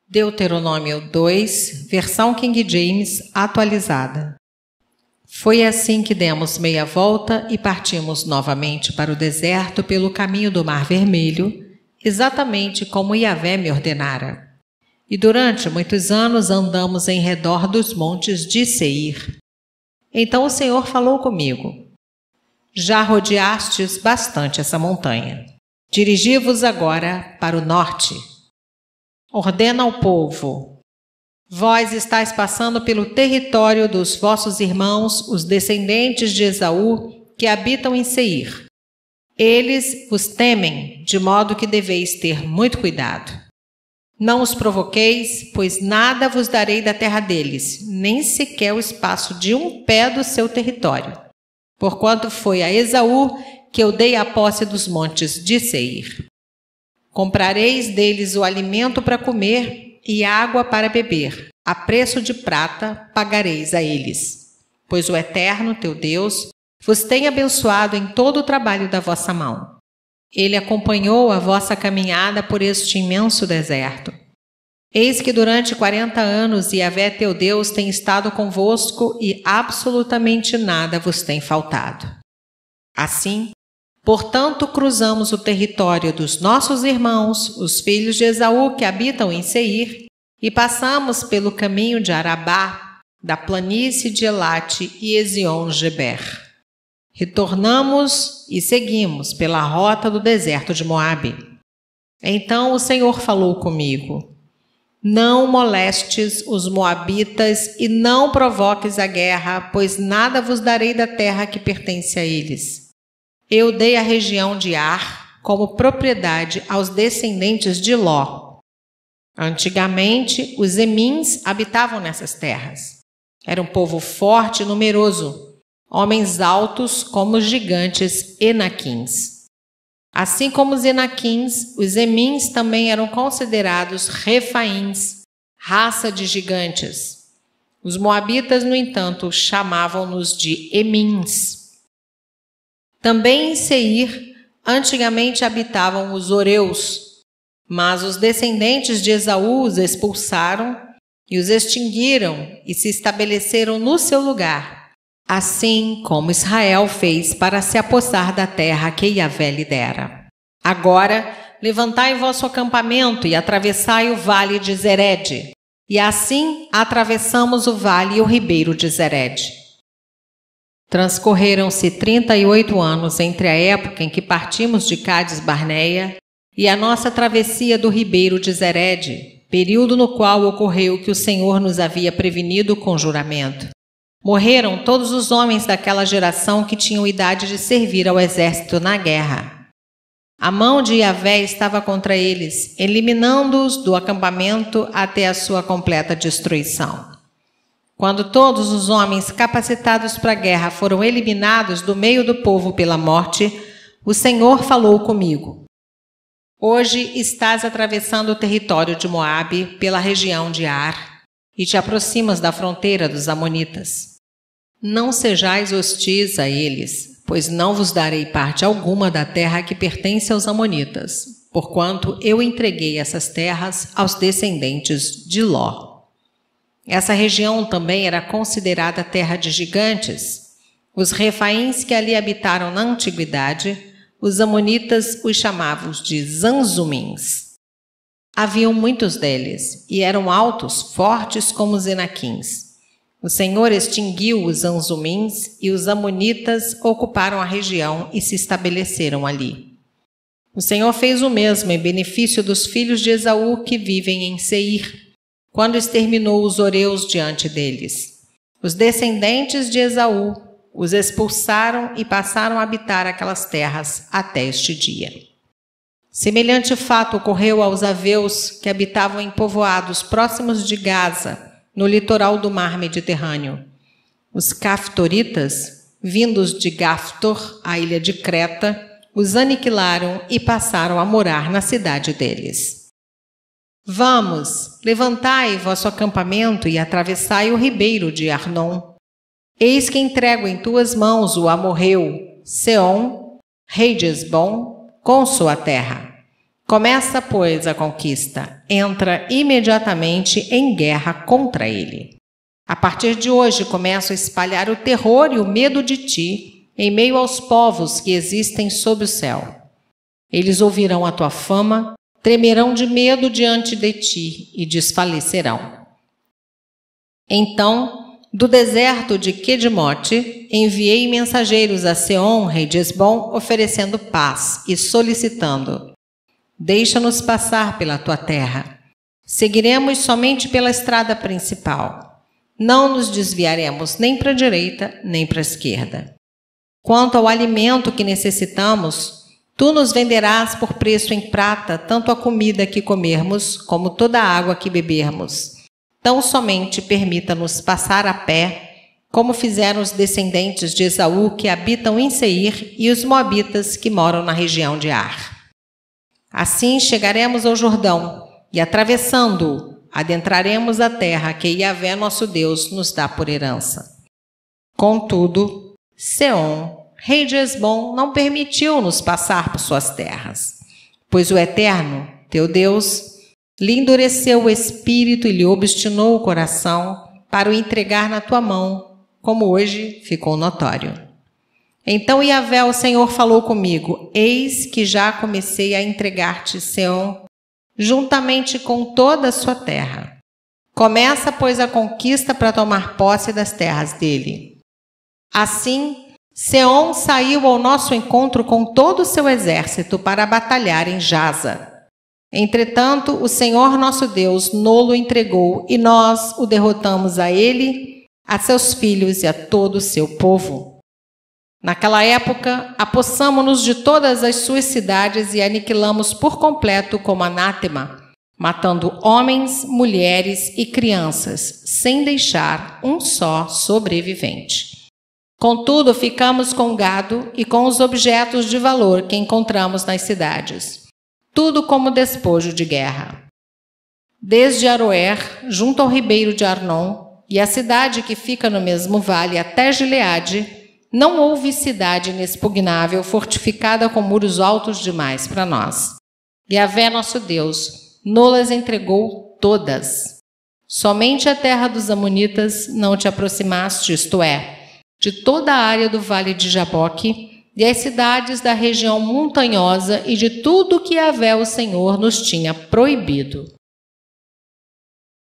Deuteronômio 2, versão King James atualizada. Foi assim que demos meia volta e partimos novamente para o deserto pelo caminho do Mar Vermelho, exatamente como Yahvé me ordenara. E durante muitos anos andamos em redor dos montes de Seir. Então o Senhor falou comigo: já rodeastes bastante essa montanha. Dirigi-vos agora para o norte. Ordena ao povo: vós estáis passando pelo território dos vossos irmãos, os descendentes de Esaú, que habitam em Seir. Eles vos temem, de modo que deveis ter muito cuidado. Não os provoqueis, pois nada vos darei da terra deles, nem sequer o espaço de um pé do seu território. Porquanto foi a Esaú que eu dei a posse dos montes de Seir. Comprareis deles o alimento para comer e água para beber. A preço de prata pagareis a eles. Pois o Eterno, teu Deus, vos tem abençoado em todo o trabalho da vossa mão. Ele acompanhou a vossa caminhada por este imenso deserto. Eis que durante 40 anos Yahvé teu Deus tem estado convosco e absolutamente nada vos tem faltado. Assim, portanto, cruzamos o território dos nossos irmãos, os filhos de Esaú que habitam em Seir, e passamos pelo caminho de Arabá, da planície de Elate e Ezion-Geber. Retornamos e seguimos pela rota do deserto de Moabe. Então o Senhor falou comigo: não molestes os moabitas e não provoques a guerra, pois nada vos darei da terra que pertence a eles. Eu dei a região de Ar como propriedade aos descendentes de Ló. Antigamente, os Emins habitavam nessas terras. Era um povo forte e numeroso, homens altos como os gigantes Enaquins. Assim como os Enaquins, os Emins também eram considerados Refaíns, raça de gigantes. Os moabitas, no entanto, chamavam-nos de Emins. Também em Seir, antigamente habitavam os Oreus, mas os descendentes de Esaú os expulsaram e os extinguiram e se estabeleceram no seu lugar, assim como Israel fez para se apossar da terra que Yahvé lhe dera. Agora, levantai vosso acampamento e atravessai o vale de Zered. E assim atravessamos o vale e o ribeiro de Zered. Transcorreram-se 38 anos entre a época em que partimos de Cádiz-Barneia e a nossa travessia do ribeiro de Zered, período no qual ocorreu que o Senhor nos havia prevenido com juramento. Morreram todos os homens daquela geração que tinham idade de servir ao exército na guerra. A mão de Yahvé estava contra eles, eliminando-os do acampamento até a sua completa destruição. Quando todos os homens capacitados para a guerra foram eliminados do meio do povo pela morte, o Senhor falou comigo: hoje estás atravessando o território de Moabe pela região de Ar e te aproximas da fronteira dos amonitas. Não sejais hostis a eles, pois não vos darei parte alguma da terra que pertence aos amonitas, porquanto eu entreguei essas terras aos descendentes de Ló. Essa região também era considerada terra de gigantes. Os refaíns que ali habitaram na antiguidade, os amonitas os chamavam de Zanzumins. Haviam muitos deles, e eram altos, fortes como os Enaquins. O Senhor extinguiu os Zanzumins, e os amonitas ocuparam a região e se estabeleceram ali. O Senhor fez o mesmo em benefício dos filhos de Esaú que vivem em Seir, quando exterminou os Oreus diante deles. Os descendentes de Esaú os expulsaram e passaram a habitar aquelas terras até este dia. Semelhante fato ocorreu aos Aveus que habitavam em povoados próximos de Gaza, no litoral do mar Mediterrâneo. Os Caftoritas, vindos de Gaftor, a ilha de Creta, os aniquilaram e passaram a morar na cidade deles. Vamos, levantai vosso acampamento e atravessai o ribeiro de Arnon. Eis que entrego em tuas mãos o amorreu, Seom, rei de Esbom, com sua terra. Começa, pois, a conquista. Entra imediatamente em guerra contra ele. A partir de hoje começo a espalhar o terror e o medo de ti em meio aos povos que existem sob o céu. Eles ouvirão a tua fama, tremerão de medo diante de ti e desfalecerão. Então, do deserto de Quedimote, enviei mensageiros a Seom, rei de Hesbom, oferecendo paz e solicitando: deixa-nos passar pela tua terra. Seguiremos somente pela estrada principal. Não nos desviaremos nem para a direita, nem para a esquerda. Quanto ao alimento que necessitamos, tu nos venderás por preço em prata tanto a comida que comermos, como toda a água que bebermos. Tão somente permita-nos passar a pé, como fizeram os descendentes de Esaú que habitam em Seir e os moabitas que moram na região de Ar. Assim chegaremos ao Jordão e, atravessando-o, adentraremos a terra que Yahvé, nosso Deus, nos dá por herança. Contudo, Seom, rei de Hesbom, não permitiu-nos passar por suas terras, pois o Eterno, teu Deus, lhe endureceu o espírito e lhe obstinou o coração para o entregar na tua mão, como hoje ficou notório. Então Yahvé, o Senhor, falou comigo: eis que já comecei a entregar-te Seom, juntamente com toda a sua terra. Começa, pois, a conquista para tomar posse das terras dele. Assim, Seom saiu ao nosso encontro com todo o seu exército para batalhar em Jaza. Entretanto, o Senhor nosso Deus no-lo entregou, e nós o derrotamos a ele, a seus filhos e a todo o seu povo. Naquela época, apossamo-nos de todas as suas cidades e aniquilamos por completo como anátema, matando homens, mulheres e crianças, sem deixar um só sobrevivente. Contudo, ficamos com o gado e com os objetos de valor que encontramos nas cidades, tudo como despojo de guerra. Desde Aroer, junto ao ribeiro de Arnon, e a cidade que fica no mesmo vale até Gileade, não houve cidade inexpugnável fortificada com muros altos demais para nós. Yahvé, nosso Deus, nos entregou todas. Somente a terra dos Amonitas não te aproximaste, isto é, de toda a área do vale de Jaboque e as cidades da região montanhosa e de tudo que Yahvé, o Senhor, nos tinha proibido.